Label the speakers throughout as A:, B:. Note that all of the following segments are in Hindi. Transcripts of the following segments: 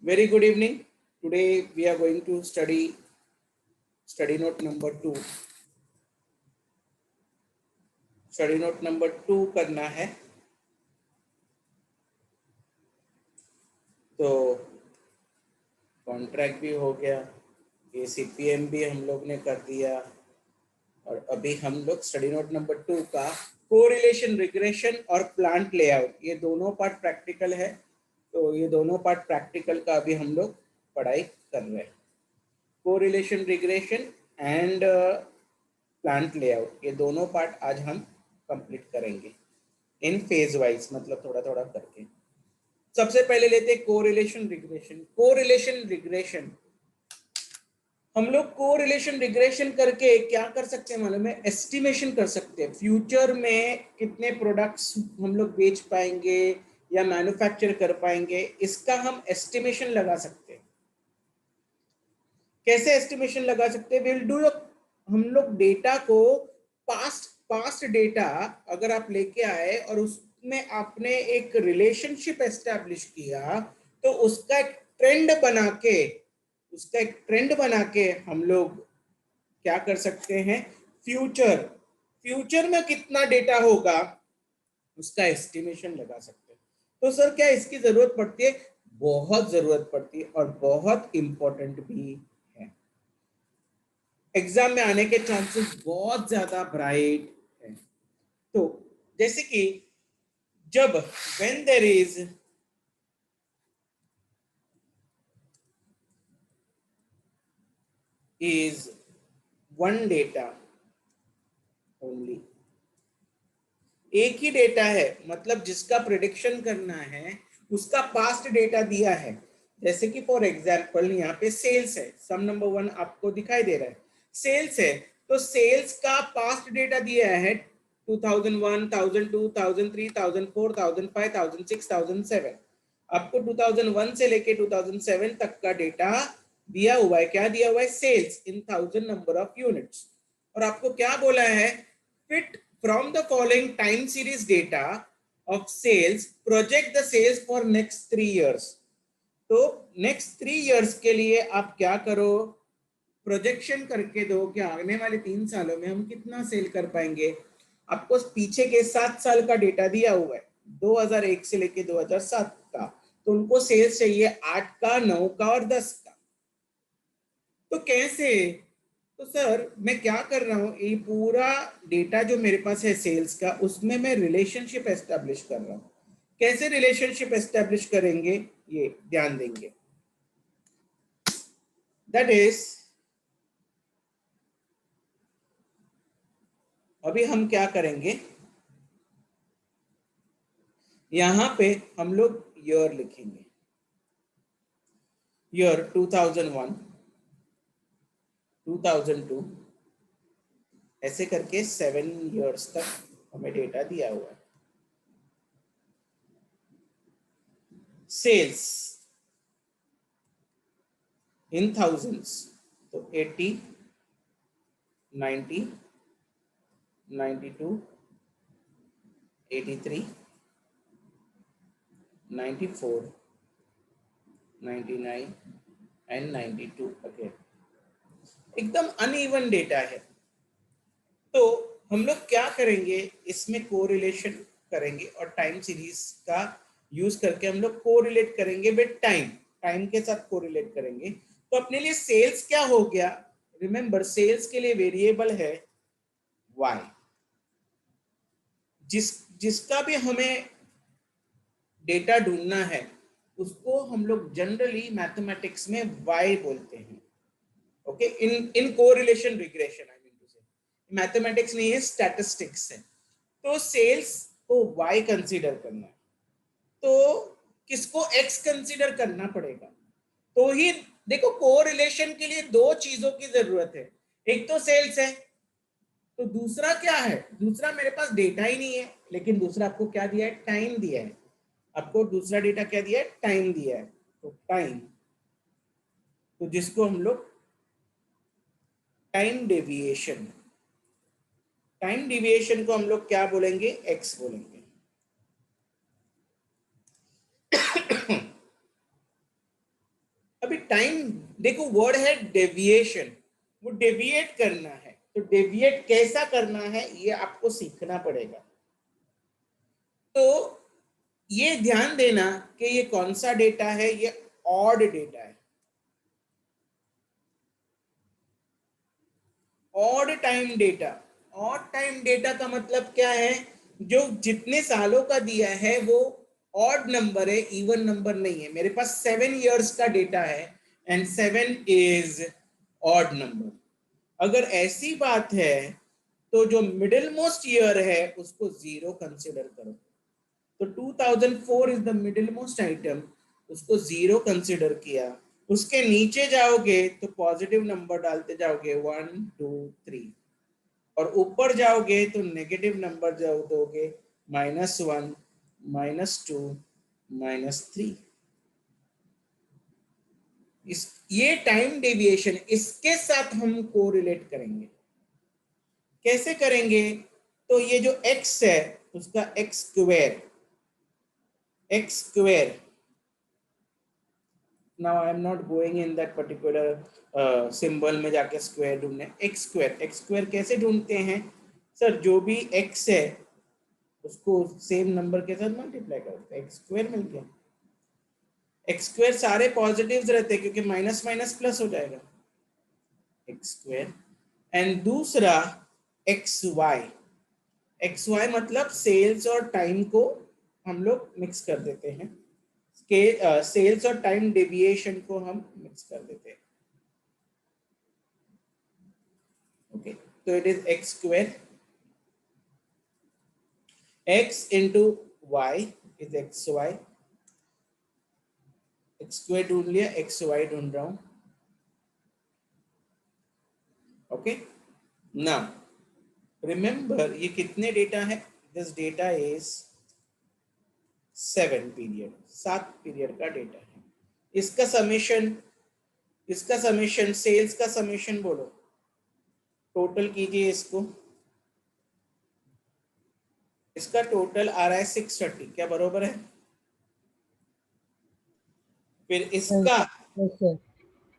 A: Very good evening. Today we are going to study note number 2. Study note number 2 करना है. तो कॉन्ट्रैक्ट भी हो गया, ACPM भी हम लोग ने कर दिया और अभी हम लोग स्टडी नोट नंबर 2 का कोरिलेशन रिग्रेशन और प्लांट लेआउट, ये दोनों पार्ट प्रैक्टिकल है. तो ये दोनों पार्ट प्रैक्टिकल का अभी हम लोग पढ़ाई कर रहे हैं. Correlation regression and plant layout, ये दोनों पार्ट आज हम कंप्लीट करेंगे इन फेज वाइज, मतलब थोड़ा थोड़ा करके. सबसे पहले लेते हैं कोरिलेशन रिग्रेशन. कोरिलेशन रिग्रेशन हम लोग कोरिलेशन रिग्रेशन करके क्या कर सकते हैं मालूम है? एस्टिमेशन कर सकते हैं फ्यूचर में कितने प्रोडक्ट्स हम लोग बेच पाएंगे या मैन्युफैक्चर कर पाएंगे, इसका हम एस्टिमेशन लगा सकते हैं. कैसे एस्टिमेशन लगा सकते हैं? विल डू, हम लोग डेटा को पास्ट डेटा अगर आप लेके आए और उसमें आपने एक रिलेशनशिप एस्टैब्लिश किया, तो उसका एक ट्रेंड बना के हम लोग क्या कर सकते हैं? फ्यूचर में कितना डेटा होगा उसका एस्टिमेशन लगा सकते हैं. तो सर क्या इसकी जरूरत पड़ती है? बहुत जरूरत पड़ती है और बहुत इंपॉर्टेंट भी है. एग्जाम में आने के चांसेस बहुत ज्यादा ब्राइट है. तो जैसे कि जब when there is one data only, एक ही डेटा है, मतलब जिसका प्रिडिक्शन करना है उसका पास्ट डेटा दिया है. जैसे कि फॉर एग्जांपल यहाँ पे सेल्स है, सम नंबर 1 आपको दिखाई दे रहा है, सेल्स है. तो सेल्स का पास्ट डेटा दिया है 2001, 1002, 1003, 1004, 1005, 1006, 1007. आपको 2001 से लेके 2007 तक का डेटा दिया हुआ है. क्या दिया हुआ है? Sales in 1000 number of units. और आपको क्या बोला है? Fit from the following time series data of sales, project the sales for next 3 years. तो next 3 years के लिए आप क्या करो? प्रोजेक्शन करके दो कि आने वाले 3 सालों में हम कितना सेल कर पाएंगे. आपको पीछे के 7 साल का डेटा दिया हुआ है, 2001 से लेके 2007 का. तो उनको सेल्स चाहिए 8 का, 9 का और 10 का. तो कैसे? तो सर मैं क्या कर रहा हूँ, ये पूरा डेटा जो मेरे पास है सेल्स का, उसमें मैं रिलेशनशिप एस्टेब्लिश कर रहा हूँ. कैसे रिलेशनशिप एस्टेब्लिश करेंगे ये ध्यान देंगे. दैट इज, अभी हम क्या करेंगे, यहां पे हम लोग ईयर लिखेंगे. ईयर 2001, 2002, ऐसे करके 7 इयर्स तक हमें डेटा दिया हुआ है. सेल्स इन थाउजेंड्स, तो 80, 90, 92, 83, 94, 99 एंड 92 अगेन. एकदम अनइवन डेटा है. तो हम लोग क्या करेंगे, इसमें कोरिलेशन करेंगे और टाइम सीरीज का यूज करके हम लोग कोरिलेट करेंगे विद टाइम के साथ कोरिलेट करेंगे. तो अपने लिए सेल्स क्या हो गया? रिमेंबर सेल्स के लिए वेरिएबल है y, जिसका भी हमें डेटा ढूंढना है उसको हम लोग जनरली मैथमेटिक्स में y बोलते हैं. Okay, in correlation regression I mean to say, mathematics नहीं है, स्टैटिस्टिक्स है. तो सेल्स को y कंसीडर करना है, तो किसको x कंसीडर करना पड़ेगा. तो ही देखो, कोरिलेशन के लिए दो चीजों की जरूरत है. एक तो सेल्स है, तो दूसरा क्या है? दूसरा मेरे पास डेटा ही नहीं है, लेकिन दूसरा आपको क्या दिया है? टाइम दिया है. आपको दूसरा डेटा क्या दिया है? टाइम दिया है. तो टाइम, तो जिसको हम लोग टाइम डेविएशन को हम लोग क्या बोलेंगे? एक्स बोलेंगे. अभी टाइम देखो, वर्ड है डेविएशन, वो डेविएट करना है, तो डेविएट कैसा करना है ये आपको सीखना पड़ेगा। तो ये ध्यान देना कि ये कौन सा डेटा है, ये ऑड डेटा है। Odd time data, odd time data का मतलब क्या है, जो जितने सालों का दिया है वो ऑड नंबर है, इवन नंबर नहीं है। मेरे पास 7 इयर्स का डेटा है एंड 7 इज ऑड नंबर। अगर ऐसी बात है तो जो मिडिल मोस्ट ईयर है उसको 0 कंसिडर करो। तो 2004 is the middle most item, उसको 0 कंसिडर किया। उसके नीचे जाओगे तो पॉजिटिव नंबर डालते जाओगे 1 2 3, और ऊपर जाओगे तो नेगेटिव नंबर दोगे -1 -2 -3। इस ये टाइम डेविएशन, इसके साथ हम कोरिलेट करेंगे। कैसे करेंगे, तो ये जो x है उसका x square, now I am not going in that particular symbol में जाके स्क्वायर ढूंढने। एक्स स्क्वायर कैसे ढूंढते हैं सर, जो भी x है उसको सेम नंबर के साथ मल्टीप्लाई करते हैं, एक्स स्क्वायर मिल गया। एक्स स्क्वायर सारे पॉजिटिव्स रहते हैं क्योंकि माइनस माइनस प्लस हो जाएगा, एक्स स्क्वायर। एंड दूसरा एक्स वाई मतलब सेल्स और टाइम को हम लोग मिक्स कर देते हैं, सेल्स और टाइम डेविएशन को हम मिक्स कर देते हैं। ओके, तो it is x square, x into y is x y, x square ढूंढ लिया, एक्स वाई ढूंढ रहा हूं। ओके, नाउ रिमेंबर ये कितने डेटा है, this data is 7 period, 7 period का डेटा है। इसका समेशन सेल्स का समेशन बोलो, टोटल कीजिए इसको। इसका टोटल आ रहा है 630, क्या बरोबर है? फिर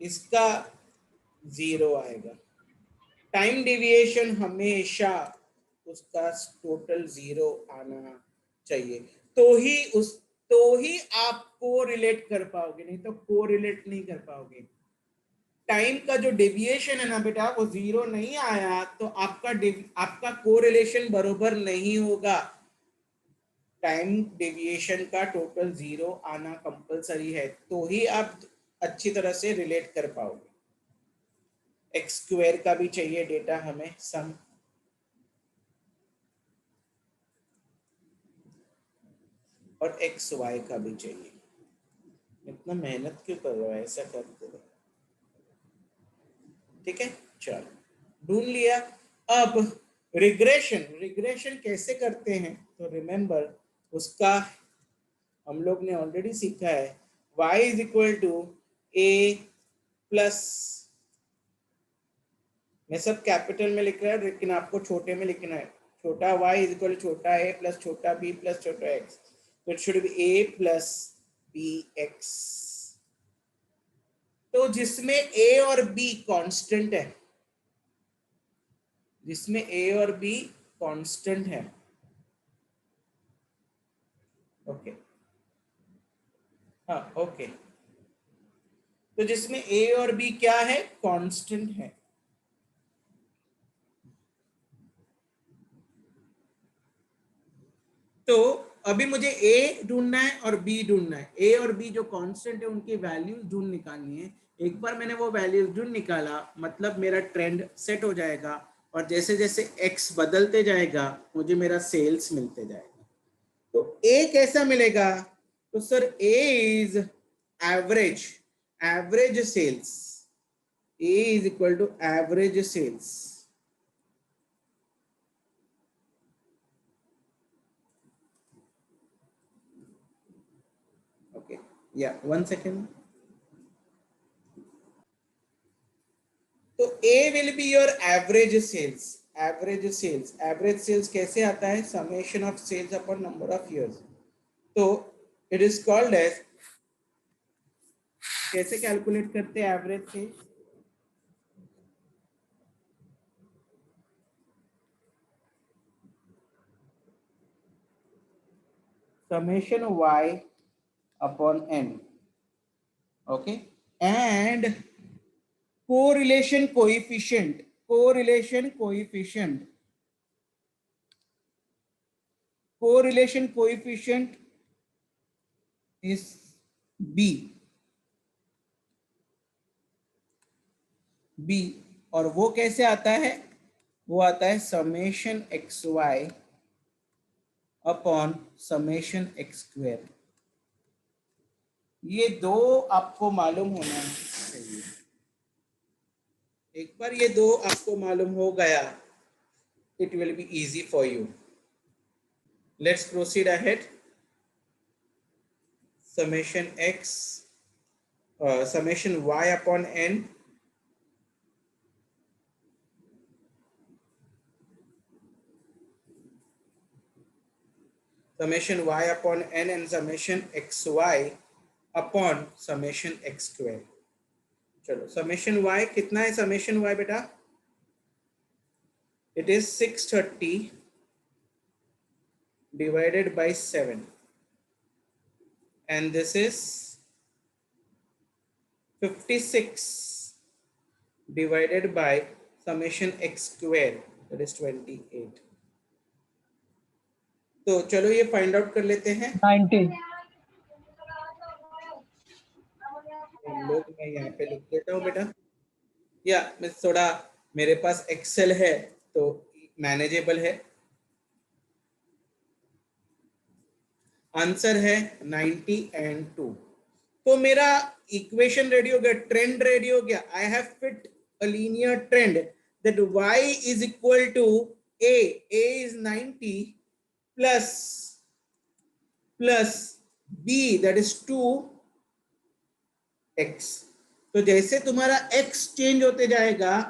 A: इसका 0 आएगा। टाइम डेविएशन हमेशा उसका टोटल 0 आना चाहिए, तो ही आप को रिलेट कर पाओगे, नहीं तो को रिलेट नहीं कर पाओगे। टाइम का जो डेविएशन है ना बेटा, वो 0 नहीं आया तो आपका कोरिलेशन बरोबर नहीं होगा। टाइम डेविएशन का टोटल 0 आना कंपलसरी है, तो ही आप अच्छी तरह से रिलेट कर पाओगे। एक्स स्क्वायर का भी चाहिए डेटा हमें सम, और एक्स वाई का भी चाहिए। इतना मेहनत क्यों कर रहा है, ऐसा करते रहो। ठीक है, चलो ढूंढ लिया। अब रिग्रेशन कैसे करते हैं, तो रिमेंबर उसका हम लोग ने ऑलरेडी सीखा है, y is equal to a plus, मैं सब कैपिटल में लिख रहा है लेकिन आपको छोटे में लिखना है, छोटा y इज इक्वल छोटा a प्लस छोटा b प्लस छोटा x, तो it should be a plus bx। तो जिसमें a और b कांस्टेंट है, जिसमें a और b कांस्टेंट है, ओके हाँ ओके, तो जिसमें a और b क्या है, कांस्टेंट है। तो अभी मुझे a ढूंढना है और b ढूंढना है, a और b जो कांस्टेंट है उनकी वैल्यूज ढूंढ निकालनी है। एक बार मैंने वो वैल्यूज ढूंढ निकाला मतलब मेरा ट्रेंड सेट हो जाएगा, और जैसे जैसे x बदलते जाएगा मुझे मेरा सेल्स मिलते जाएगा। तो a कैसा मिलेगा, तो sir a is average, average sales, a is equal to average sales. Okay या 1 सेकेंड। तो A will be your average sales, average sales कैसे आता है, summation of sales upon number of years. तो इट इज कॉल्ड एज कैसे कैलकुलेट करते हैं एवरेज से? summation y upon n. Okay, and correlation coefficient is b और वो कैसे आता है? वो आता है summation x y upon summation x square. ये दो आपको मालूम होना चाहिए। एक बार ये दो आपको मालूम हो गया, it will be easy for you. Let's proceed ahead. Summation x, summation y upon n. Summation y upon n and summation xy upon summation x square. चलो summation y कितना है? summation y बेटा it is 630 divided by 7 and this is 56 divided by summation x square, that is 28. तो चलो ये फाइंड आउट कर लेते हैं।
B: 90
A: लोग मैं यहाँ पे लिख देता हूँ बेटा, या मैं थोड़ा मेरे पास एक्सेल है तो मैनेजेबल है। आंसर है 90 and 2। तो मेरा इक्वेशन रेडी हो गया, ट्रेंड रेडी हो गया। I have fit a linear trend that y is equal to a is 90 plus b that is 2x। तो जैसे तुम्हारा x चेंज होते जाएगा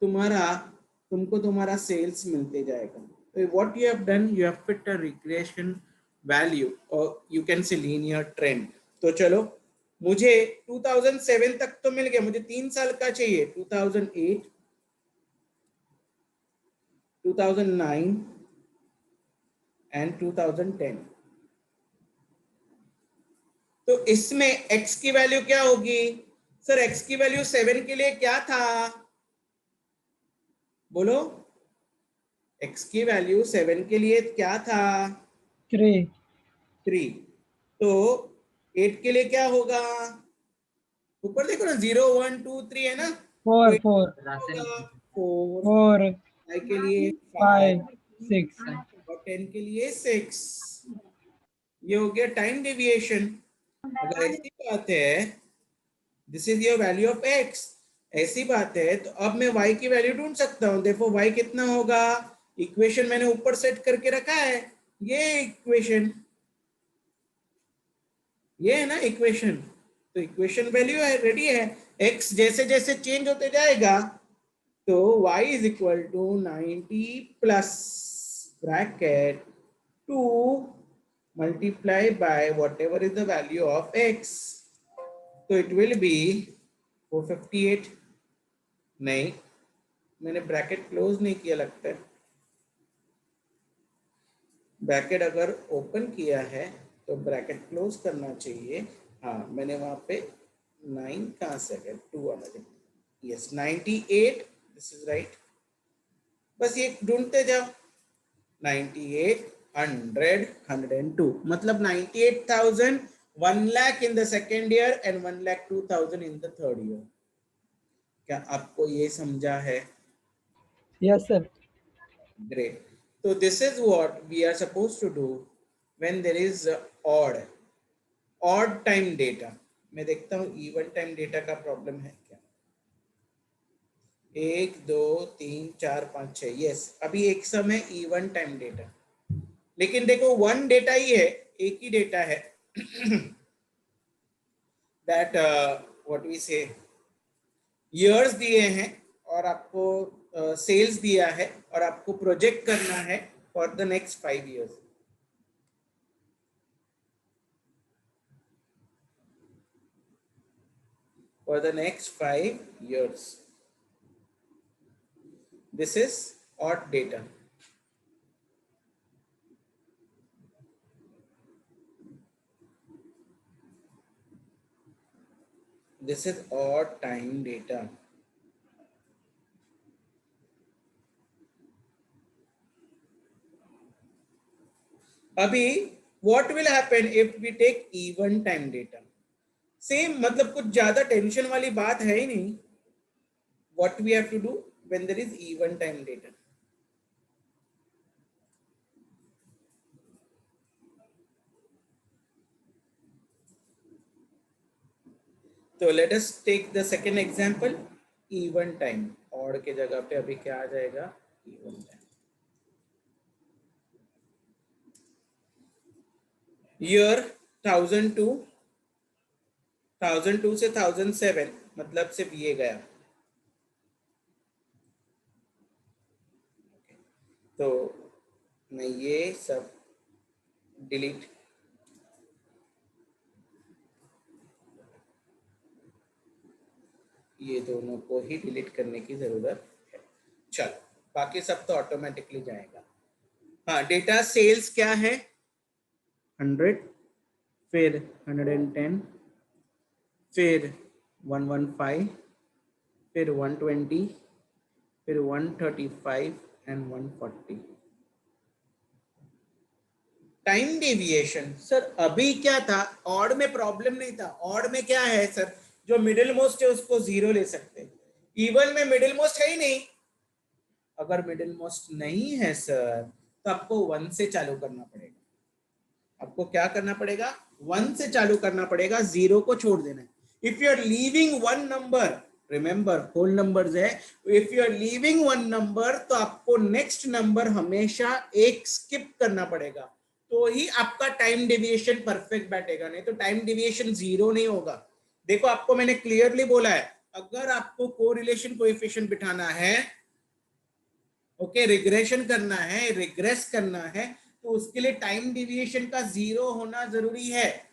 A: तुमको तुम्हारा सेल्स मिलते जाएगा। तो what you have done, you have fit a regression value और you can see linear trend. तो चलो मुझे 2007 तक तो मिल गया, मुझे 3 साल का चाहिए। 2008, 2009 एंड 2010। तो इसमें x की वैल्यू क्या होगी? सर x की वैल्यू 7 के लिए क्या था? बोलो, x की वैल्यू 7 के लिए क्या था? 3। तो 8 के लिए क्या होगा? ऊपर देखो ना, 0 1 2 3 है ना,
B: 4
A: 4 के लिए
B: 5 6
A: और 10 के लिए 6। ये हो गया टाइम डेविएशन। अगर ऐसी बात है, this is your value of x, ऐसी बात है तो अब मैं y की वैल्यू ढूंढ सकता हूं। देखो y कितना होगा? इक्वेशन मैंने ऊपर सेट करके रखा है, ये इक्वेशन, ये है ना इक्वेशन। तो इक्वेशन वैल्यू है, रेडी है। x जैसे जैसे चेंज होते जाएगा तो y is equal to 90 plus bracket 2 multiply by whatever is the value of x, so it will be 458। नहीं, मैंने ब्रैकेट क्लोज नहीं किया लगता है। ब्रैकेट अगर ओपन किया है तो ब्रैकेट क्लोज करना चाहिए। हाँ, मैंने वहां पे 9 कहाँ से गया, 2 आना चाहिए। Yes 98, this is right. बस ये ढूंढते जाओ, 98 100 102 मतलब 98,000, 1 lakh in the second year and 1,02,000 in the third year। क्या आपको ये समझा है?
B: Yes sir।
A: Great। So this is what we are supposed to do when there is odd time data। मैं देखता हूँ even time data का प्रॉब्लम है क्या। 1 2 3 4 5 6, यस अभी एक समय इवन टाइम डेटा, लेकिन देखो वन डेटा ही है, एक ही डेटा है। दैट व्हाट वी से, ईयर्स दिए हैं और आपको सेल्स दिया है और आपको प्रोजेक्ट करना है for the next 5 years। for the next 5 years. This is odd data. This is odd time data. अभी what will happen if we take even time data? Same, मतलब कुछ ज्यादा टेंशन वाली बात है ही नहीं. What we have to do when there is even time data? So let us take the second example, even time. Odd के जगह पे अभी क्या आ जाएगा? Even time. Year 1002 से 1007, मतलब सिर्फ ये गया. तो मैं ये सब डिलीट, ये दोनों को ही डिलीट करने की जरूरत है. चलो, बाकी सब तो ऑटोमेटिकली जाएगा. हाँ, डेटा सेल्स क्या है? 100, फिर 110, फिर 115, फिर 120, फिर 135 एंड 140. टाइम डेविएशन सर अभी क्या था? ऑड में प्रॉब्लम नहीं था. ऑड में क्या है सर? जो मिडिल मोस्ट है उसको 0 ले सकते हैं. इवन में मिडिल मोस्ट है ही नहीं. अगर मिडिल मोस्ट नहीं है सर तो आपको 1 से चालू करना पड़ेगा. आपको क्या करना पड़ेगा? 1 से चालू करना पड़ेगा, 0 को छोड़ देना है. If you are leaving one number, remember whole numbers है, if you are leaving one number तो आपको नेक्स्ट नंबर हमेशा एक स्किप करना पड़ेगा, तो ही आपका टाइम डेविएशन परफेक्ट बैठेगा. नहीं तो टाइम डेविएशन 0 नहीं होगा. देखो, आपको मैंने क्लियरली बोला है, अगर आपको कोरिलेशन कोएफिशिएंट बिठाना है, ओके, रिग्रेशन करना है, रिग्रेस करना है, तो उसके लिए टाइम डेविएशन का 0 होना जरूरी है.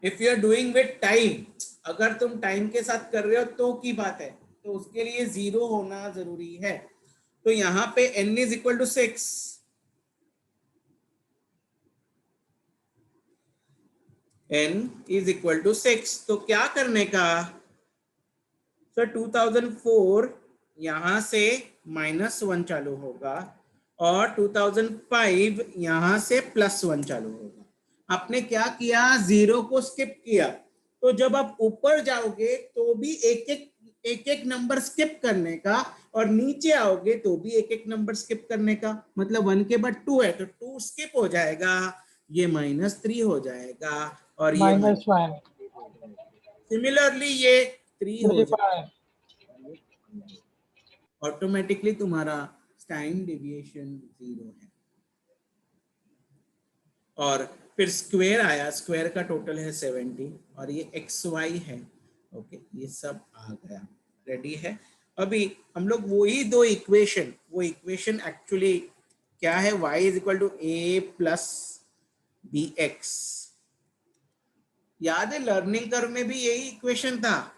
A: If you are doing with time, अगर तुम टाइम के साथ कर रहे हो तो की बात है, तो उसके लिए 0 होना जरूरी है. तो यहां पे n is equal to 6. n is equal to 6. तो क्या करने का सर? 2004 यहां से -1 चालू होगा और 2005 यहां से +1 चालू होगा. आपने क्या किया? 0 को स्किप किया. तो जब आप ऊपर जाओगे तो भी एक एक नंबर स्किप करने का, और नीचे आओगे तो भी एक एक नंबर स्किप करने का. मतलब 1 के बाद 2 है तो 2 स्किप हो जाएगा, ये -3 हो जाएगा और ये
B: -1,
A: सिमिलरली ये 3 हो जाएगा.
B: 35.
A: ऑटोमेटिकली तुम्हारा टाइम डेविएशन 0 है. और फिर स्क्वायर आया, स्क्वायर का टोटल है 70 और ये XY है. ओके, ये सब आ गया, रेडी है. अभी हम लोग वही दो इक्वेशन, वो इक्वेशन एक्चुअली क्या है? y is equal to a plus bx. याद है लर्निंग कर्व में भी यही इक्वेशन था.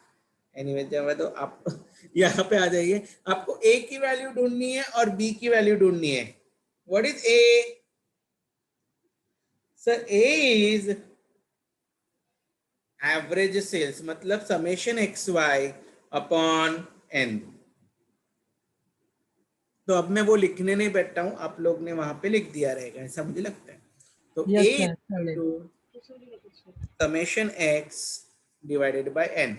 A: एनीवे, जब तो आप यहाँ पे आ जाइए. आपको a की वैल्यू ढूंढनी है और b की वैल्यू ढूंढनी है. What is a? Sir a is average sales, मतलब समेशन XY अपॉन n. तो अब मैं वो लिखने नहीं बैठता हूं, आप लोग ने वहां पे लिख दिया रहेगा ऐसा मुझे लगता है. तो
B: Yes,
A: a
B: sir.
A: To summation x divided by n.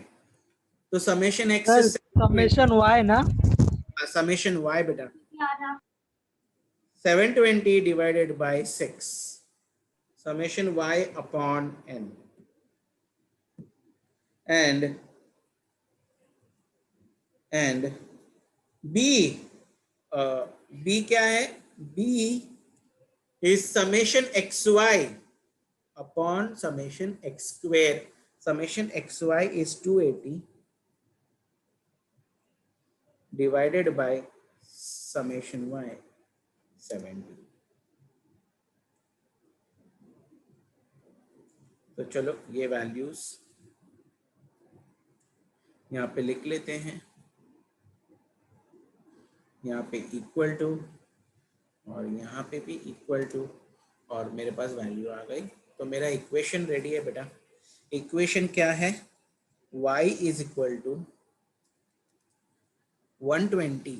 A: तो summation x
B: Sir,
A: is
B: summation y ना?
A: समेशन y बेटा 720 divided by 6 summation y upon n. And b, b क्या है? b is summation xy upon summation x square. Summation xy is 280 divided by summation y 70. तो चलो ये वैल्यूज यहाँ पे लिख लेते हैं, यहाँ पे इक्वल टू और यहाँ पे भी इक्वल टू, और मेरे पास वैल्यू आ गई। तो मेरा इक्वेशन रेडी है बेटा। इक्वेशन क्या है? y is equal to 120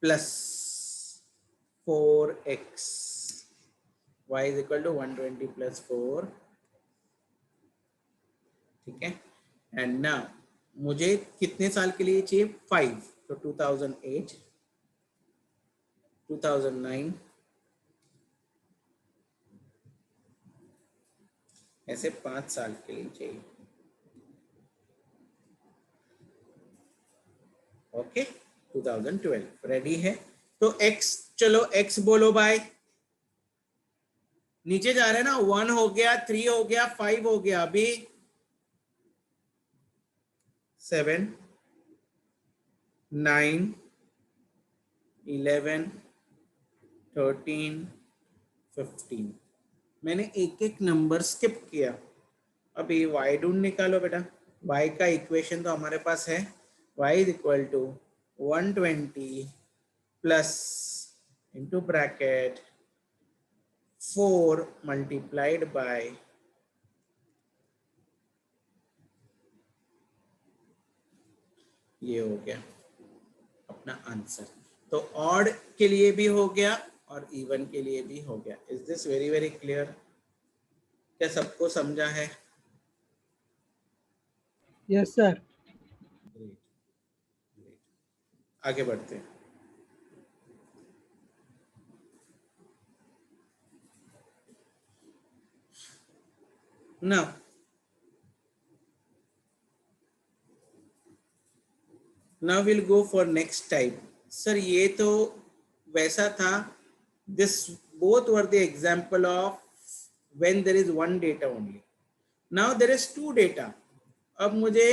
A: plus 4x। y is equal to 120 plus 4, ठीक है। एंड नाउ मुझे कितने साल के लिए चाहिए? 5। तो 2008, 2009, ऐसे 5 साल के लिए चाहिए। ओके, 2012 रेडी है। तो x, चलो x बोलो बाय। नीचे जा रहे हैं ना, 1 हो गया, 3 हो गया, 5 हो गया, अभी 7, 9, 11, 13, 15। मैंने एक एक नंबर स्किप किया। अभी y ढूंढ निकालो बेटा। y का इक्वेशन तो हमारे पास है, y is equal to 120 plus into bracket 4 multiplied by ये हो गया अपना आंसर। तो ऑड के लिए भी हो गया और इवन के लिए भी हो गया। Is this very very clear? क्या सबको समझा है?
B: Yes sir.
A: Great, great. आगे बढ़ते हैं। Now we'll go for next type. Sir ये तो वैसा था, this both were the example of when there is one data only. Now there is two data. अब मुझे,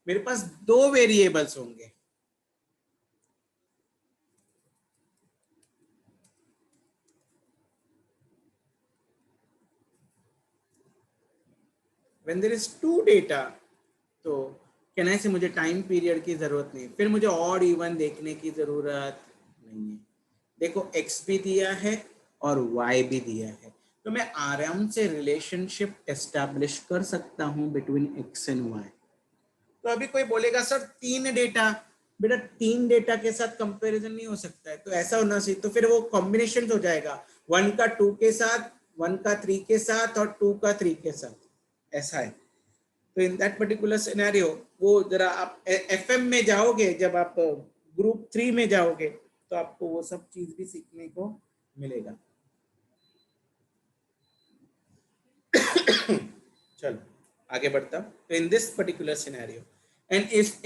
A: मेरे पास दो वेरिएबल्स होंगे। When there is two data, तो कहना से मुझे टाइम पीरियड की जरूरत नहीं, फिर मुझे ऑड इवन देखने की जरूरत नहीं है। देखो x भी दिया है और y भी दिया है, तो मैं आराम से रिलेशनशिप एस्टैब्लिश कर सकता हूं बिटवीन x एंड y। तो अभी कोई बोलेगा सर 3 डेटा, बेटा 3 डेटा के साथ कंपैरिजन नहीं हो सकता है, तो ऐसा होना चाहिए। तो फिर वो कॉम्बिनेशन हो जाएगा, 1 का 2 के साथ, 1 का 3 के साथ और 2 का 3 के साथ, ऐसा है। तो इन दैट पर्टिकुलर सिनेरियो, वो जरा आप FM में जाओगे, जब आप ग्रुप 3 में जाओगे तो आपको वो सब चीज भी सीखने को मिलेगा। चलो आगे बढ़ता हूं। तो in this particular scenario, and इस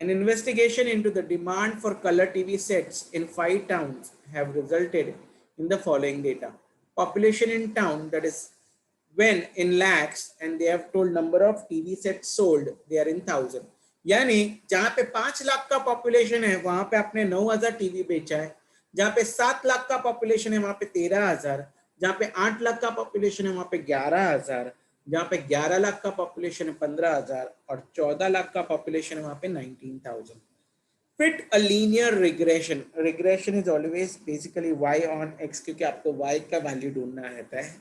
A: An investigation into the demand for color TV sets in 5 towns have resulted in the following data. Population in town, that is when in lakhs, and they have told number of TV sets sold, they are in 1000. यानी जहां पे 5 लाख का पॉपुलेशन है वहां पे आपने 9000 टीवी बेचा है, जहां पे 7 लाख का पॉपुलेशन है वहां पे 13000, जहां पे 8 लाख का पॉपुलेशन है वहां पे 11000, जहाँ पे 11 लाख का पॉपुलेशन है 15,000 और 14 लाख का पॉपुलेशन है वहां पे 19,000। Fit a linear regression. Regression is always basically y on x, क्योंकि आपको y का वैल्यू ढूंढना रहता है।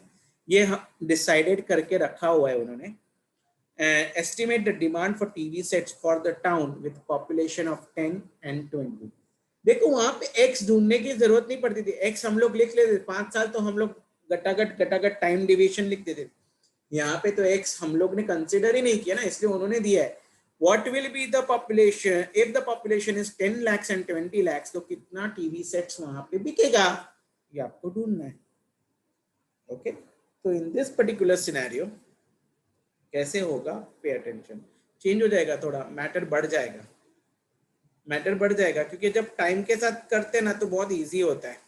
A: ये डिसाइडेड करके रखा हुआ है उन्होंने। Estimate the demand for TV sets for the town with population of 10 and 20। देखो वहां पे x ढूंढने की जरूरत नहीं पड़ती थी, x हम लोग लिख लेते थे, 5 साल तो हम लोग गटागट टाइम डिविजन लिख देते थे। यहाँ पे तो x हम लोग ने कंसिडर ही नहीं किया ना, इसलिए उन्होंने दिया है what will be the population if the population is 10 lakhs and 20 lakhs, तो कितना टीवी सेट्स वहां पे बिकेगा, ये आपको ढूंढना है। ओके, तो इन दिस पर्टिकुलर सिनेरियो कैसे होगा, पे अटेंशन। चेंज हो जाएगा, थोड़ा मैटर बढ़ जाएगा, मैटर बढ़ जाएगा, क्योंकि जब टाइम के साथ करते हैं ना तो बहुत इजी होता है।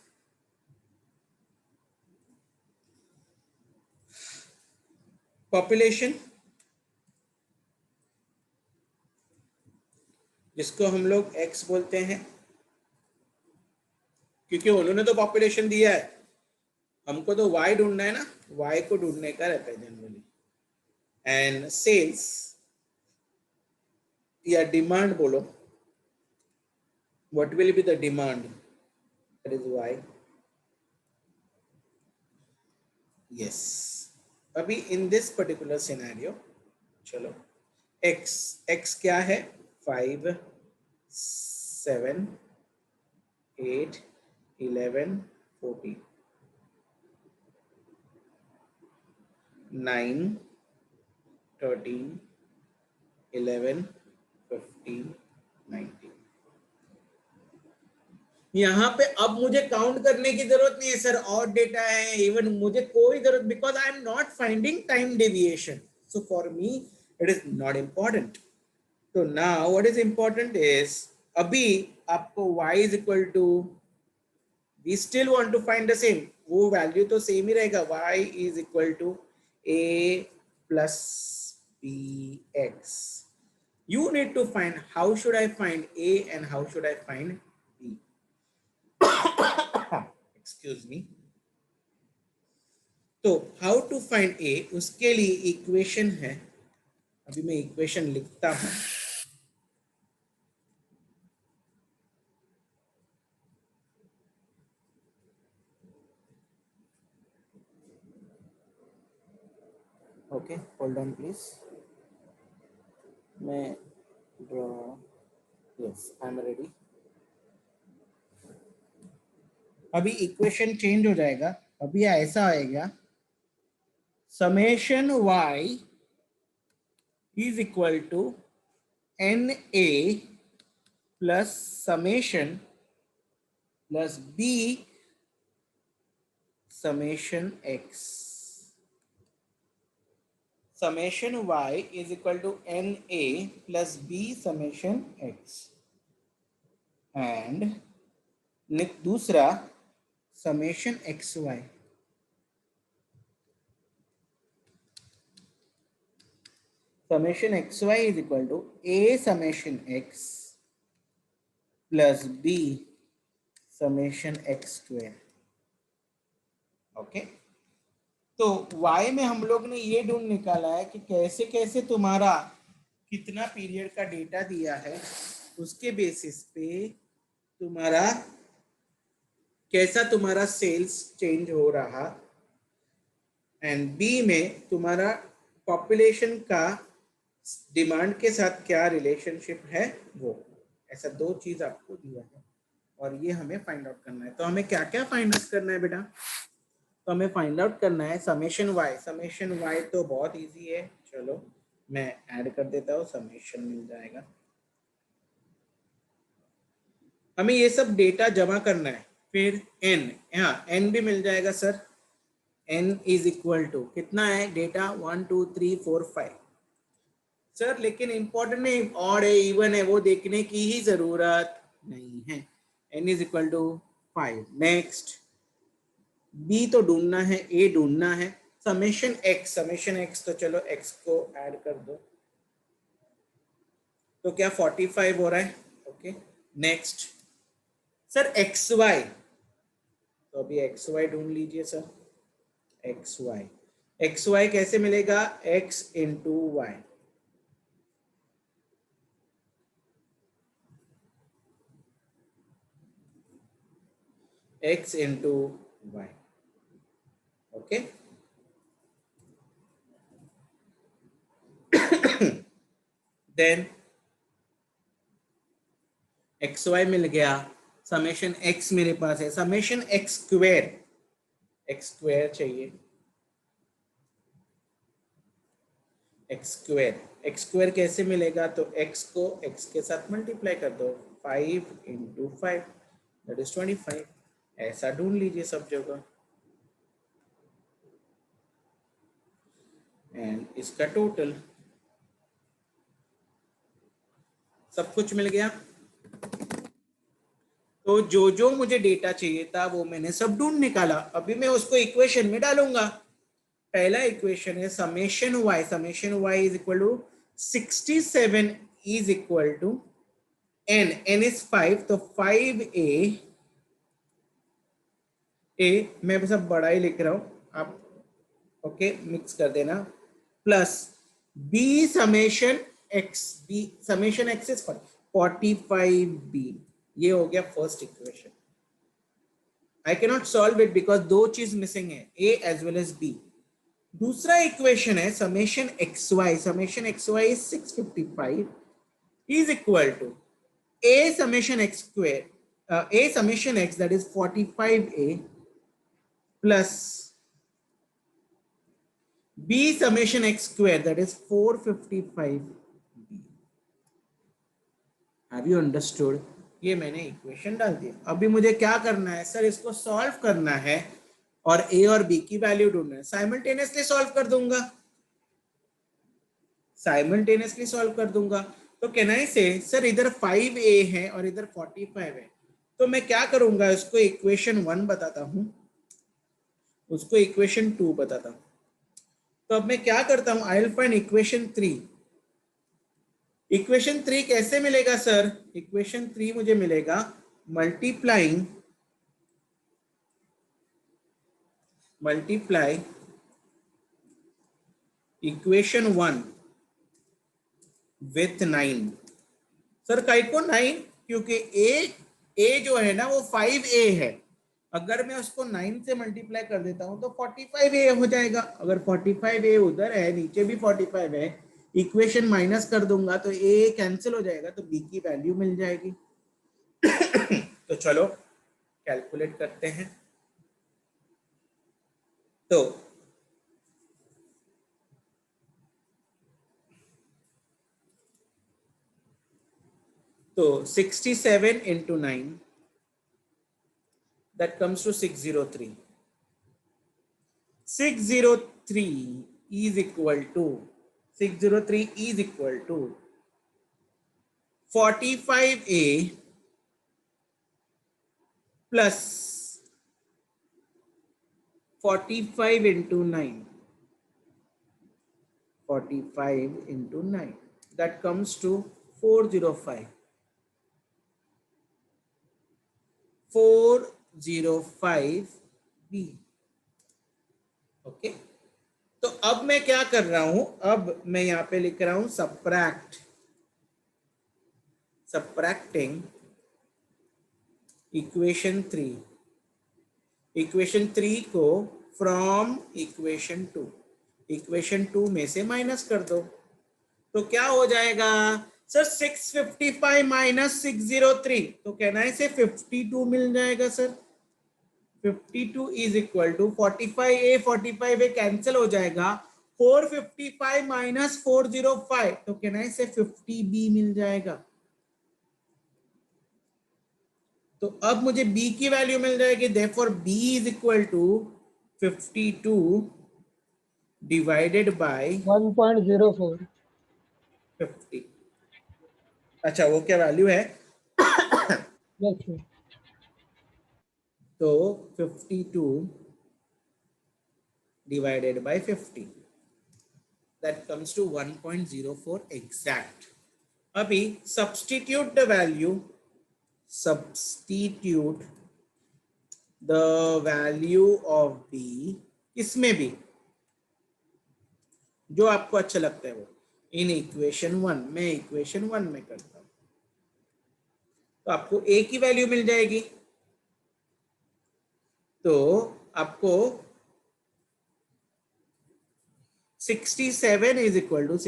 A: पॉपुलेशन, जिसको हम लोग x बोलते हैं, क्योंकि उन्होंने तो पॉपुलेशन दिया है, हमको तो y ढूंढना है ना, y को ढूंढने का रहता है जनरली। एंड सेल्स या डिमांड बोलो, what will be the demand, that is y. Yes, अभी in this particular scenario, चलो x क्या है, 5 7 8 11 14 9 13 11 15 19। यहाँ पे अब मुझे काउंट करने की जरूरत नहीं है सर, और डेटा है, इवन मुझे कोई जरूरत, because I am not finding time deviation, so for me it is not important. तो now what is important is, अभी आपको y is equal to, we still want to find the same, वो वैल्यू तो सेम ही रहेगा, y is equal to a plus bx। You need to find how should I find a and how should I find b. Excuse me. तो how to find a, उसके लिए इक्वेशन है, अभी मैं इक्वेशन लिखता हूं। ओके, होल्ड ऑन प्लीज, मैं draw, yes I am ready. अभी इक्वेशन चेंज हो जाएगा, अभी ऐसा आएगा, summation y is equal to NA plus summation plus b summation x। Summation y is equal to NA plus b summation x, and दूसरा summation xy, summation xy is equal to a summation x plus b summation x square। Okay, तो y में हम लोग ने ये ढूंढ निकाला है कि कैसे कैसे तुम्हारा कितना पीरियड का डेटा दिया है, उसके बेसिस पे तुम्हारा कैसा तुम्हारा सेल्स चेंज हो रहा, एंड बी में तुम्हारा पॉपुलेशन का डिमांड के साथ क्या रिलेशनशिप है, वो ऐसा दो चीज आपको दिया है और ये हमें फाइंड आउट करना है। तो हमें क्या क्या फाइंड आउट करना है बेटा, तो हमें फाइंड आउट करना है समेशन वाई। समेशन वाई तो बहुत इजी है, चलो मैं ऐड कर देता हूँ, समेशन मिल जाएगा। हमें ये सब डेटा जमा करना है, फिर n, हाँ n भी मिल जाएगा sir, n is equal to कितना है डेटा, 1 2 3 4 5 सर, लेकिन इंपॉर्टेंट नहीं ऑड है इवन है वो देखने की ही जरूरत नहीं है, n is equal to 5। Next b तो ढूंढना है, a ढूंढना है, समेशन x तो चलो x को ऐड कर दो, तो क्या 45 हो रहा है। ओके, नेक्स्ट सर xy, तो अभी xy ढूंढ लीजिए सर, xy कैसे मिलेगा, x into y, x into y. Okay, then xy मिल गया, समेशन x मेरे पास है, समेशन x स्क्वायर चाहिए, x स्क्वायर कैसे मिलेगा, तो x को x के साथ मल्टीप्लाई कर दो, 5 इंटू 5 दैट इज 25, ऐसा ढूंढ लीजिए सब जगह, एंड इसका टोटल सब कुछ मिल गया। तो जो जो मुझे डेटा चाहिए था वो मैंने सब ढूंढ निकाला, अभी मैं उसको इक्वेशन में डालूंगा। पहला इक्वेशन है summation y is equal to 67 is equal to n is 5, तो 5a, मैं सब बड़ा ही लिख रहा हूं, आप ओके मिक्स कर देना, plus B summation x, B summation x is 45B. ये हो गया first equation. I cannot solve it because दो चीज मिसिंग है, A as well as B. दूसरा इक्वेशन है summation xy. Summation xy is 655 is equal to A summation x square, A summation x, that is 45A, plus B summation x square, that is 455B. Have you understood? ये मैंने इक्वेशन डाल दिया. अभी मुझे क्या करना है सर, इसको सॉल्व करना है और A और B की वैल्यू ढूंढना है. साइमल्टेनियसली सॉल्व कर दूंगा, साइमल्टेनियसली सॉल्व कर दूंगा. तो कैन आई से सर इधर 5A है और इधर 45 है, तो मैं क्या करूंगा, इसको इक्वेशन 1 बताता हूं, उसको इक्वेशन 2 बताता हूं. तो अब मैं क्या करता हूं, I will find equation 3. Equation 3 कैसे मिलेगा सर, इक्वेशन 3 मुझे मिलेगा मल्टीप्लाई इक्वेशन 1 विथ 9. सर काई को 9, क्योंकि ए जो है ना वो 5A है. अगर मैं उसको 9 से मल्टीप्लाई कर देता हूं तो 45A हो जाएगा. अगर 45A उधर है, नीचे भी 45 है, इक्वेशन माइनस कर दूंगा तो ए कैंसिल हो जाएगा, तो बी की वैल्यू मिल जाएगी. तो चलो कैलकुलेट करते हैं. तो 67 into 9, that comes to 603. 603 is equal to 45A plus 45 into 9. 45 into 9. That comes to 405. 405B. Okay. तो अब मैं क्या कर रहा हूं, अब मैं यहां पे लिख रहा हूं सबट्रैक्टिंग इक्वेशन 3. इक्वेशन 3 को फ्रॉम इक्वेशन 2, इक्वेशन 2 में से माइनस कर दो. तो क्या हो जाएगा सर, 655 माइनस 603, तो कहना है से 52 मिल जाएगा sir. 52 is equal to 45A cancel हो जाएगा, 455 माइनस 405, तो कहना है से 50B मिल जाएगा. तो अब मुझे B की वैल्यू मिल जाएगी, therefore B is equal to 52 divided by
B: 1.04.
A: 50. अच्छा वो क्या वैल्यू है,
B: Yes, sir.
A: तो 52 divided by 50, that comes to 1.04 exact. अभी substitute the value of B इसमें भी जो आपको अच्छा लगता है वो, इन इक्वेशन 1, मैं इक्वेशन 1 में करता हूं, तो आपको A की वैल्यू मिल जाएगी. तो आपको 67 is equal to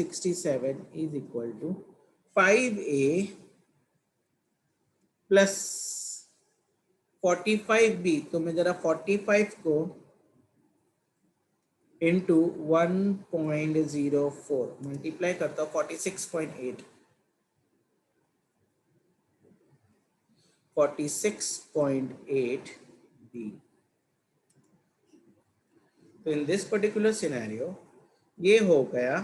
A: 5A plus 45B. तो मैं जरा 45 को इंटू 1.04 मल्टीप्लाई करता हूँ, 46.8 B. तो इन दिस पर्टिकुलर सिनेरियो ये हो गया.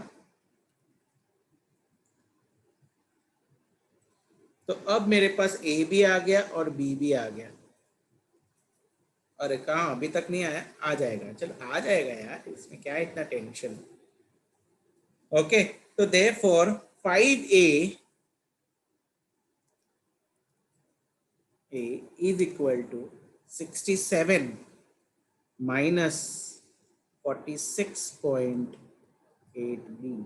A: तो अब मेरे पास A भी आ गया और B भी आ गया. अरे कहाँ, अभी तक नहीं आया, आ जाएगा, चलो आ जाएगा यार, इसमें क्या इतना टेंशन. ओके, तो therefore 5A is equal to 67 minus 46.8B.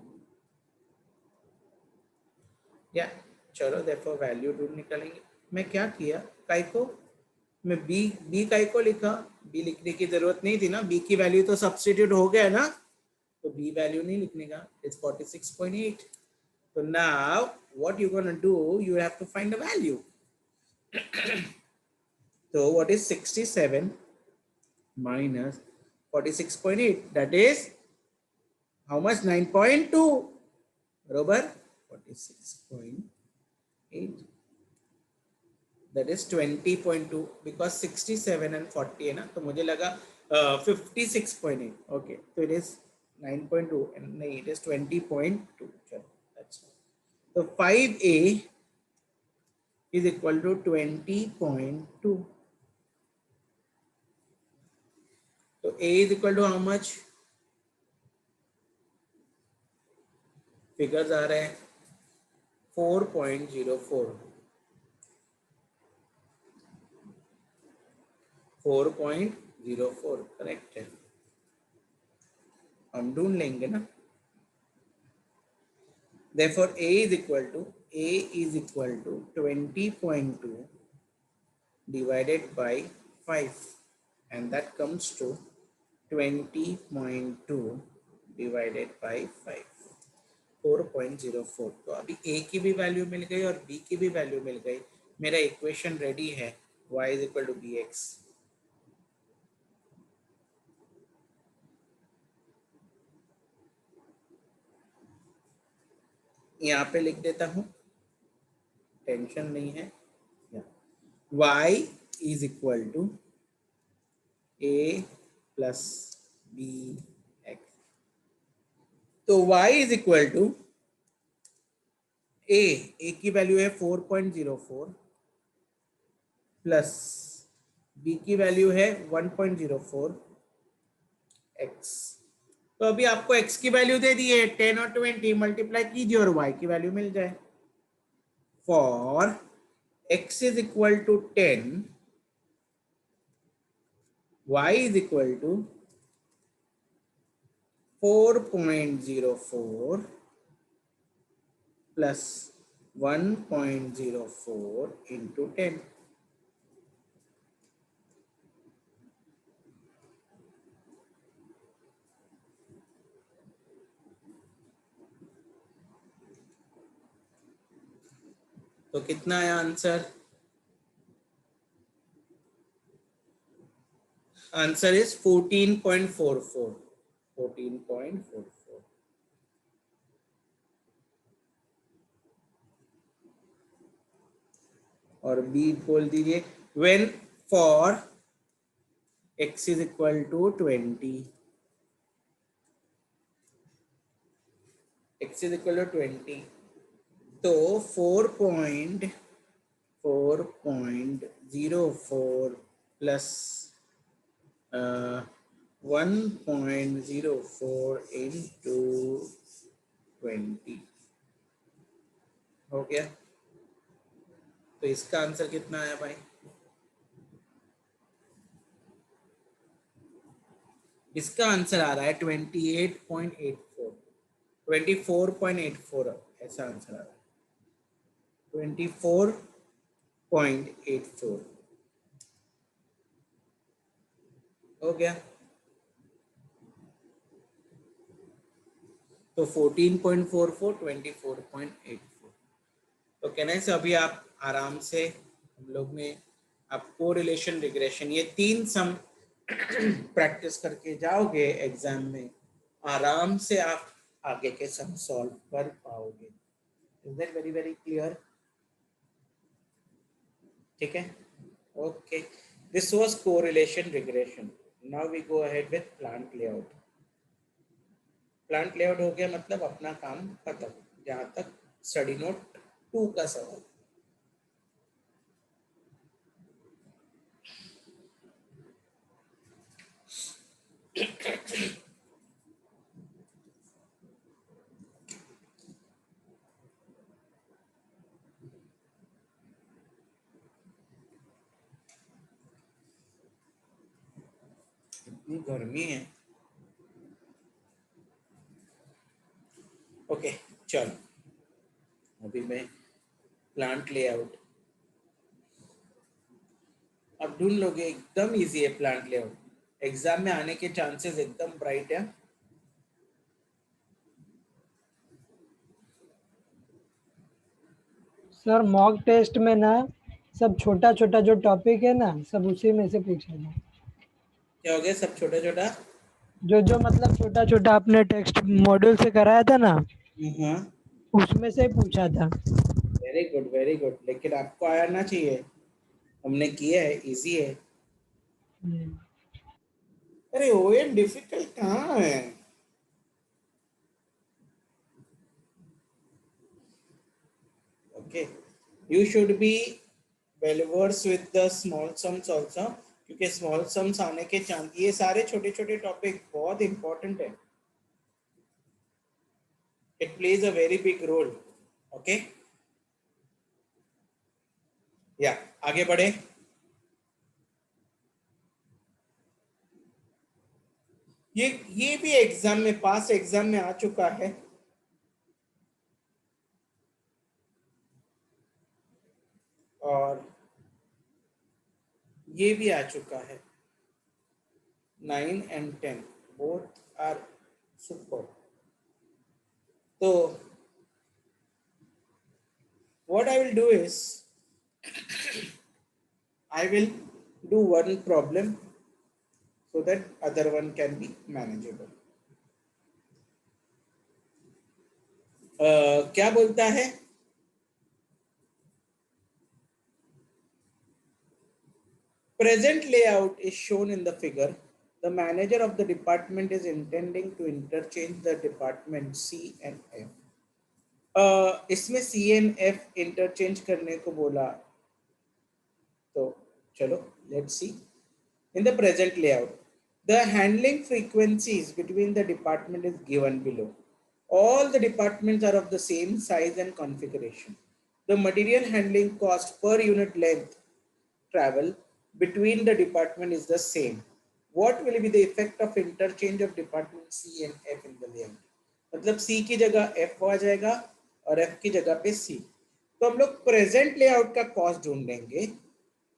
A: या चलो देखो वैल्यू ढूंढ निकालेंगे। मैं क्या किया, काय को मैं बी काय को लिखा, बी लिखने की जरूरत नहीं थी ना, बी की वैल्यू तो सब्स्टिट्यूट हो गया ना, तो बी वैल्यू नहीं लिखने का, इट्स 46.8। तो now what you gonna do, you have to find the value. तो what is 67 minus 46.8, that is how much, 9.2 बरोबर 46.8, that is 20.2, because 67 and 40 है ना, तो मुझे लगा 56.8, okay, तो it is 9.2 and नहीं, it is 20.2, चलो that's all. तो 5a is equal to 20.2, तो a is equal to how much, figures आ रहे हैं 4.04, 4.04 करेक्ट है, हम ढूंढ लेंगे ना। Therefore a is equal to 20.2 divided by 5, and that comes to 20.2 divided by 5, 4.04। तो अभी a की भी वैल्यू मिल गई और b की भी वैल्यू मिल गई, मेरा इक्वेशन रेडी है, y is equal to bx। यहाँ पे लिख देता हूँ, टेंशन नहीं है, y is equal to a plus b x। तो y is equal to a की वैल्यू है 4.04 प्लस b की वैल्यू है 1.04 x। तो अभी आपको x की वैल्यू दे दी है 10 और 20, मल्टीप्लाई कीजिए और y की वैल्यू मिल जाए। For x is equal to 10, y is equal to 4.04 plus 1.04 into 10। तो कितना है आंसर, आंसर इज 14.44, 14.44। और बी बोल दीजिए, when for x is equal to 20, x is equal to 20, तो 4.04 प्लस 1.04 इंटू 20 हो गया। तो इसका आंसर कितना आया भाई, इसका आंसर आ रहा है 28.84, 24.84, ऐसा आंसर आ रहा है 24.84 हो गया। तो 14.44, 24.84। तो कहने से अभी आप आराम से, हम लोग ने आपको रिलेशन रिग्रेशन ये 3 सम प्रैक्टिस करके जाओगे एग्जाम में, आराम से आप आगे के सम सॉल्व कर पाओगे। Is that very very clear? ठीक है, okay, this was correlation regression. Now we go ahead with plant layout. Plant layout हो गया, मतलब अपना काम खत्म, जहां तक स्टडी नोट 2 का सवाल। इतनी गर्मी है। ओके चलो, अभी मैं प्लांट लेआउट अब ढूंढ लोगे, एकदम इजी है प्लांट लेआउट, एग्जाम में आने के चांसेस एकदम ब्राइट है।
B: सर मॉक टेस्ट में ना सब छोटा छोटा जो टॉपिक है ना सब उसी में से पूछा था।
A: क्या हो गया, सब छोटा छोटा?
B: जो जो मतलब छोटा छोटा आपने टेक्स्ट मॉड्यूल से कराया था ना
A: हाँ,
B: उसमें से ही पूछा था।
A: वेरी गुड वेरी गुड, लेकिन आपको आना चाहिए, हमने किया है, इजी है।
B: हम्म।
A: अरे ओएम डिफिकल्ट कहाँ है? Okay, you should be well versed with the small sums also, क्योंकि स्मॉल सम्स आने के चांस, ये सारे छोटे छोटे टॉपिक बहुत इंपॉर्टेंट है, it plays a very big role. Okay, या आगे बढ़े। ये भी एग्जाम में, पास एग्जाम में आ चुका है, और ये भी आ चुका है, 9 and 10 both are superb। तो what I will do is I will do one problem so that other one can be manageable। क्या बोलता है? Present layout is shown in the figure। The manager of the department is intending to interchange the department C and F। इसमें C and F इंटरचेंज करने को बोला, तो चलो let's see. In the present layout, the handling frequencies between the department is given below। All the departments are of the same size and configuration। The material handling cost per unit length travel between the department is the same। What will be the effect of interchange of department C and F in the layout? मतलब C की जगह F आ जाएगा और F की जगह पे C। तो हम लोग प्रेजेंट लेआउट का कॉस्ट ढूंढेंगे,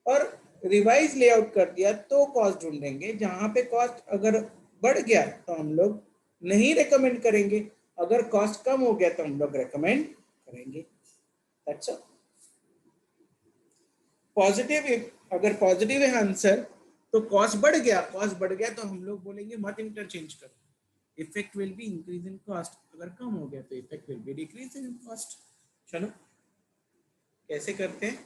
A: और रिवाइज लेआउट कर दिया तो कॉस्ट ढूंढेंगे। जहां पे कॉस्ट अगर बढ़ गया तो हम लोग नहीं रेकमेंड करेंगे, अगर कॉस्ट कम हो गया तो हम लोग रेकमेंड करेंगे। That's all. पॉजिटिव, अगर पॉजिटिव है आंसर तो कॉस्ट बढ़ गया तो हम लोग बोलेंगे मत इंटरचेंज करो, effect will be increase in cost. अगर कम हो गया तो effect will be decrease in cost. चलो कैसे करते हैं?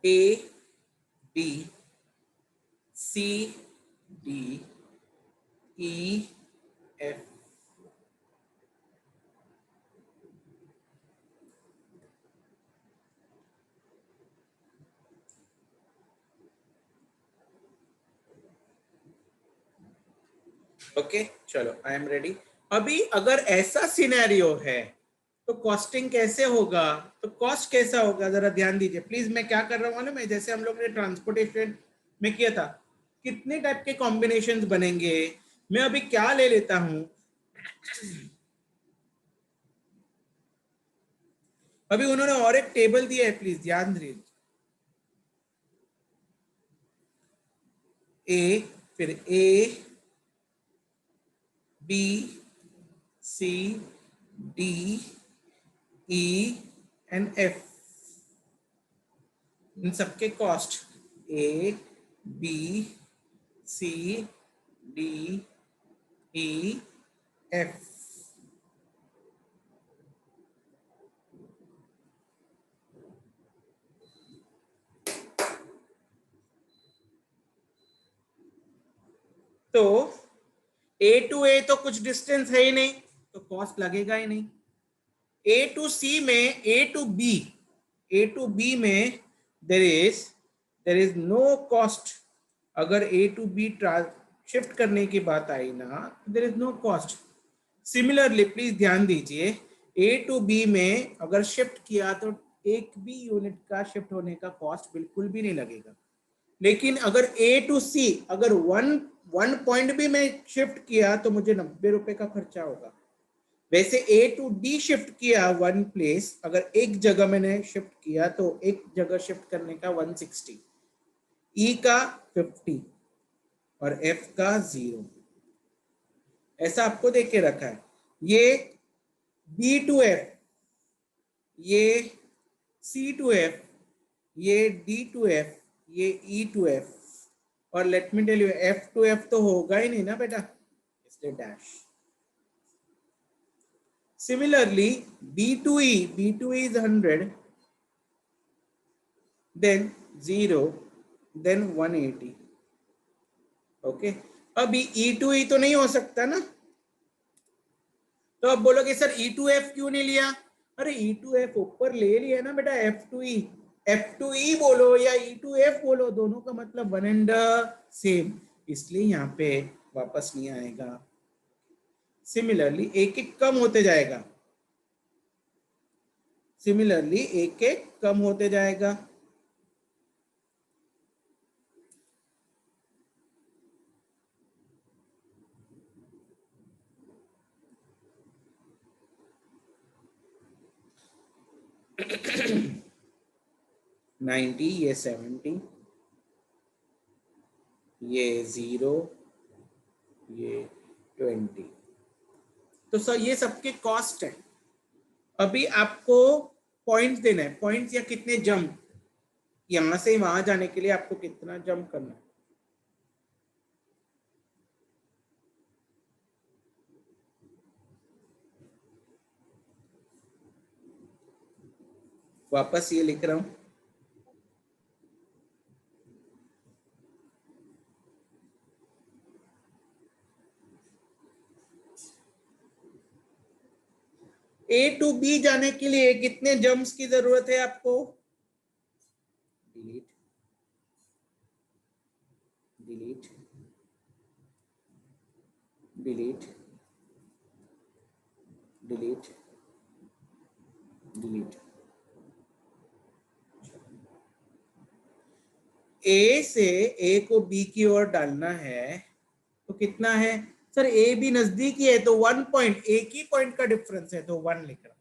A: A B C D E F। Okay चलो आई एम रेडी। अभी अगर ऐसा सिनेरियो है तो कॉस्टिंग कैसे होगा, तो कॉस्ट कैसा होगा जरा ध्यान दीजिए प्लीज। मैं क्या कर रहा हूँ ना, मैं जैसे हम लोग ने ट्रांसपोर्टेशन में किया था, कितने टाइप के कॉम्बिनेशंस बनेंगे, मैं अभी क्या ले लेता हूं। अभी उन्होंने और एक टेबल दिया है, प्लीज ध्यान दीजिए। ए, फिर A B C D E and F, इन सबके cost A B C D E F. तो ए टू ए तो कुछ डिस्टेंस है ही नहीं, तो कॉस्ट लगेगा ही नहीं। ए टू सी में, ए टू बी में देर इज नो कॉस्ट। अगर ए टू बी शिफ्ट करने की बात आई ना, there is no cost. Similarly please ध्यान दीजिए, ए टू बी में अगर शिफ्ट किया तो एक भी यूनिट का शिफ्ट होने का कॉस्ट बिल्कुल भी नहीं लगेगा। लेकिन अगर ए टू सी अगर वन पॉइंट भी मैं शिफ्ट किया तो मुझे 90 रुपए का खर्चा होगा। वैसे ए टू डी शिफ्ट किया वन प्लेस, अगर एक जगह मैंने शिफ्ट किया तो एक जगह शिफ्ट करने का 160, ई का 50 और एफ का 0, ऐसा आपको देख के रखा है। ये बी टू एफ, ये सी टू एफ, ये डी टू एफ, ये ई टू एफ, और let me tell you F to F तो होगा ही नहीं ना बेटा, इसलिए डैश। सिमिलरली B to E is 100, then 0, then 180। ओके, अभी E to E तो नहीं हो सकता ना, तो अब बोलोगे सर E to F क्यों नहीं लिया? अरे E to F ऊपर ले लिया ना बेटा, F to E बोलो या E to F बोलो, दोनों का मतलब वन एंड सेम, इसलिए यहाँ पे वापस नहीं आएगा। सिमिलरली एक एक कम होते जाएगा, सिमिलरली एक एक कम होते जाएगा। नाइन्टी, ये 70, ये 0, ये 20। तो सर ये सबके कॉस्ट है। अभी आपको पॉइंट्स देना है, पॉइंट्स या कितने जंप, यहां से वहां जाने के लिए आपको कितना जंप करना है। वापस ये लिख रहा हूं, ए टू बी जाने के लिए कितने जंप्स की जरूरत है आपको? Delete, delete, delete, delete, delete. A से ए को बी की ओर डालना है तो कितना है सर? ए भी नजदीक ही है तो 1 पॉइंट, एक ही पॉइंट का डिफरेंस है तो 1 लिख रहा।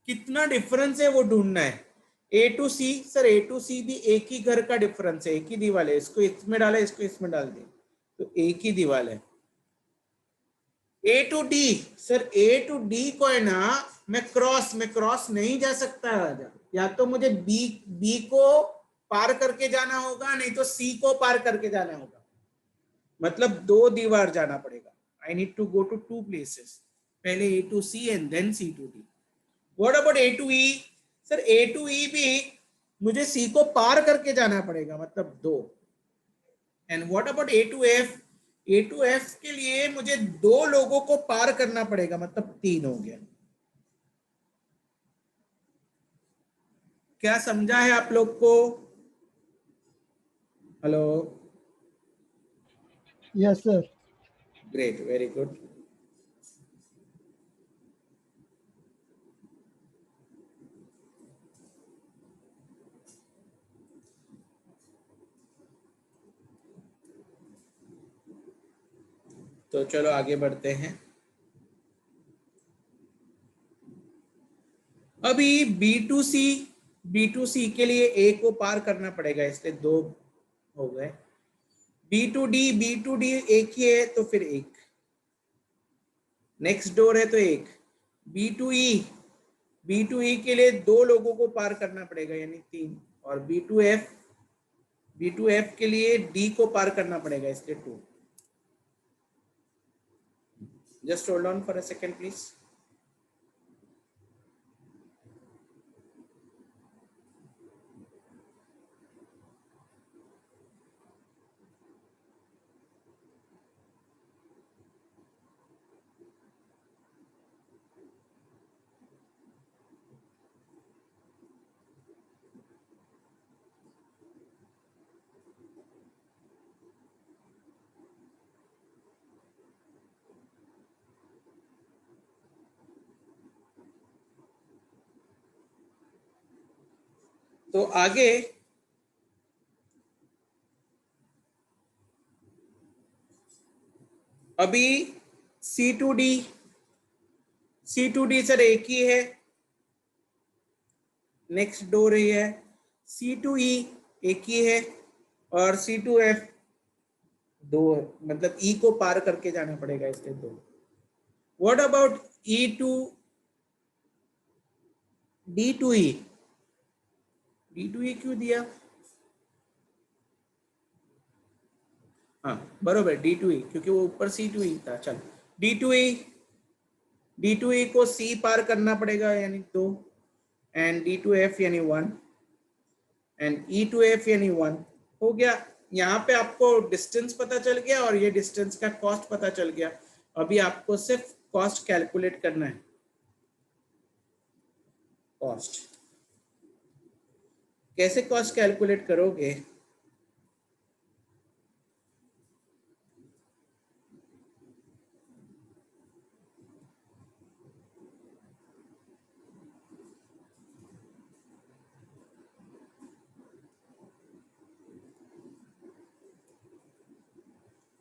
A: कितना डिफरेंस है वो ढूंढना है। A to C, sir A to C भी एक ही घर का डिफरेंस है, एक ही दीवार है, इसको इसमें डाला, इसको इसमें डाल दिया तो एक ही दीवार है। A to D, sir A to D को है ना मैं क्रॉस नहीं जा सकता राजा, या तो मुझे बी को पार करके जाना होगा, नहीं तो सी को पार करके जाना होगा, मतलब दो दीवार जाना पड़ेगा। I need to go to two places, पहले A to C and then C to D. What about A to E? Sir A to E भी मुझे सी को पार करके जाना पड़ेगा, मतलब दो। And what about A to F? A to F के लिए मुझे दो लोगों को पार करना पड़ेगा, मतलब 3 हो गया। क्या समझा है आप लोग को? Hello,
B: yes sir.
A: Great, very good. तो चलो आगे बढ़ते हैं। अभी बी टू सी के लिए ए को पार करना पड़ेगा, इसलिए 2 हो गए। बी टू डी एक ही है तो फिर एक, नेक्स्ट डोर है तो एक। बी टू ई के लिए 2 लोगों को पार करना पड़ेगा यानी 3, और बी टू एफ के लिए डी को पार करना पड़ेगा, इसलिए 2। Just hold on for a second please. तो आगे अभी C2D, C2D सर एक ही है, नेक्स्ट दो रही है, C2E एक ही है, और C2F दो है, मतलब E को पार करके जाना पड़ेगा इसलिए दो। What about D2E? D2E क्यों दिया? हाँ बरोबर D2E, क्योंकि वो ऊपर C2E था। चल D2E को C पार करना पड़ेगा यानी दो, एंड D2F यानी 1, एंड E2F यानी 1 हो गया। यहाँ पे आपको डिस्टेंस पता चल गया और ये डिस्टेंस का कॉस्ट पता चल गया। अभी आपको सिर्फ कॉस्ट कैलकुलेट करना है। कॉस्ट कैसे कॉस्ट कैलकुलेट करोगे?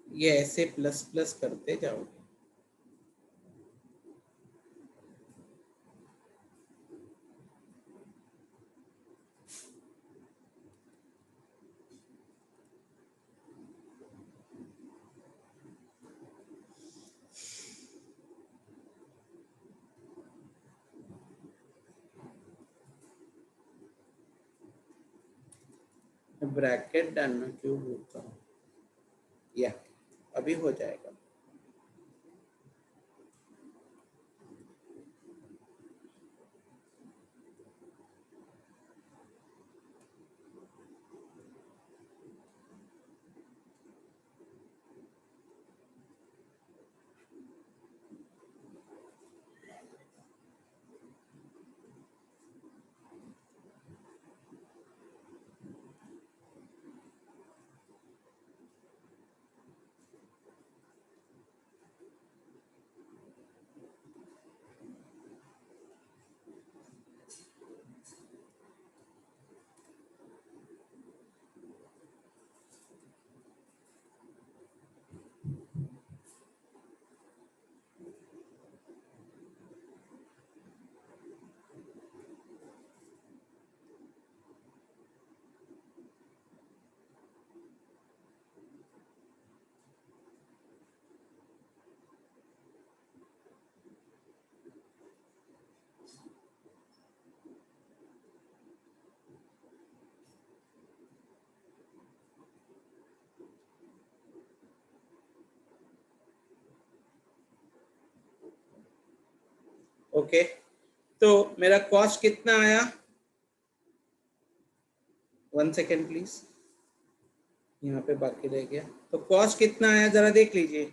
A: ये ऐसे प्लस प्लस करते जाओगे। ब्रैकेट डालना क्यों बोलता हूँ, या अभी हो जाएगा। ओके तो मेरा कॉस्ट कितना आया? 1 सेकेंड प्लीज, यहाँ पे बाकी रह गया। तो कॉस्ट कितना आया जरा देख लीजिए।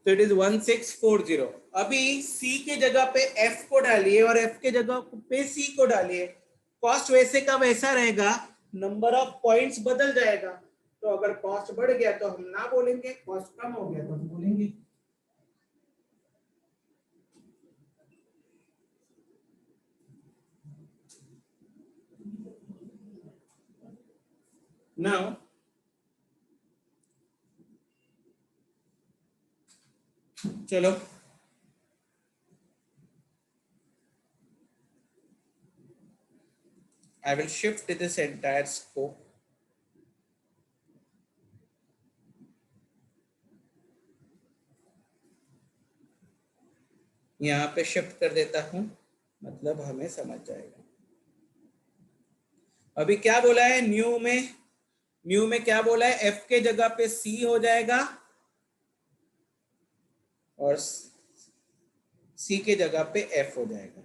A: तो इट इज 1640। अभी C के जगह पे F को डालिए और F के जगह पे C को डालिए। कॉस्ट वैसे का वैसा रहेगा, नंबर ऑफ पॉइंट्स बदल जाएगा। तो अगर कॉस्ट बढ़ गया तो हम ना बोलेंगे, कॉस्ट कम हो गया तो हम बोलेंगे। नाउ चलो I will shift this entire scope. यहाँ पे शिफ्ट कर देता हूं, मतलब हमें समझ जाएगा। अभी क्या बोला है न्यू में क्या बोला है? F के जगह पे C हो जाएगा और C के जगह पे F हो जाएगा।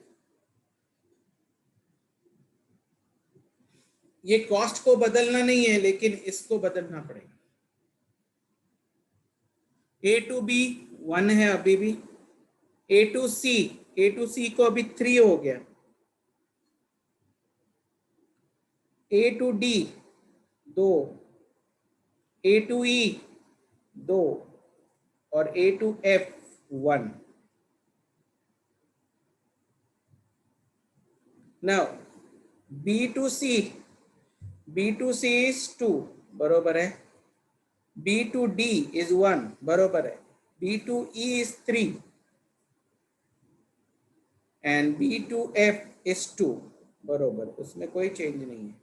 A: ये कॉस्ट को बदलना नहीं है, लेकिन इसको बदलना पड़ेगा। A to B 1 है अभी भी, A to C को अभी 3 हो गया, A to D 2, A to E 2 और A to F 1। Now B2C is 2 बरोबर है, B2D is 1 बरोबर है, B2E is 3 and B2F is 2 बरोबर, उसमें कोई चेंज नहीं है।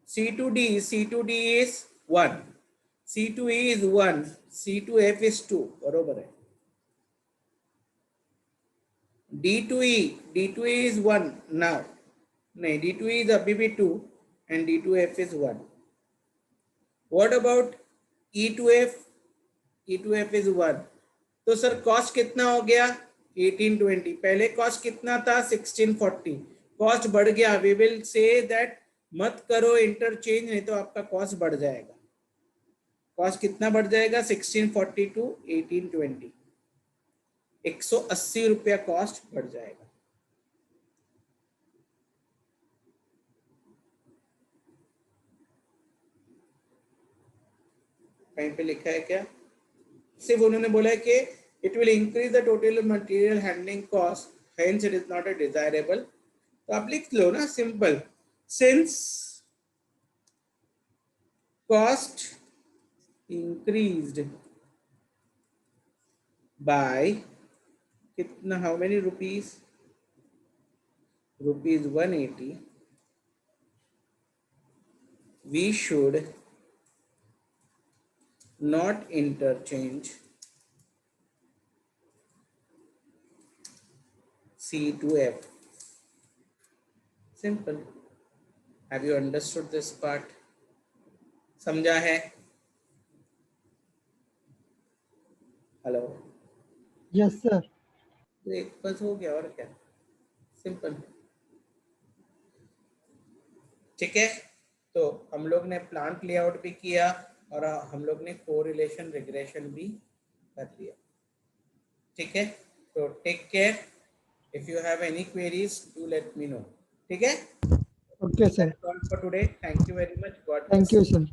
A: C2D is 1, C2E is 1, C2F is 2 बरोबर है। D2E is 1 now, नहीं, D2E is अभी भी 2 and D2F is 1. What about E2F? E2F is 1. तो सर कॉस्ट कितना हो गया? 1820. पहले कॉस्ट कितना था? 1640. कॉस्ट बढ़ गया। वी विल से दैट मत करो इंटरचेंज, नहीं तो आपका कॉस्ट बढ़ जाएगा। कॉस्ट कितना बढ़ जाएगा? 1640 टू 1820, 180 रुपया कॉस्ट बढ़ जाएगा। कहीं पे लिखा है क्या? सिर्फ उन्होंने बोला है कि it will increase the total material handling cost, hence it is not a desirable. तो आप लिख लो ना simple, since cost increased by कितना, how many rupees? Rupees 180, we should not interchange C to F. Simple. Have you understood this part? समझा है? हेलो?
B: Yes sir.
A: एक बस हो गया और क्या, सिंपल। ठीक है, तो हम लोग ने प्लांट लेआउट भी किया और हम लोग ने कोरिलेशन रिग्रेशन भी कर लिया। ठीक है, तो take care, if you have any queries do let me know. ठीक है,
B: okay sir,
A: for today, thank you very much, god
B: thank you sir.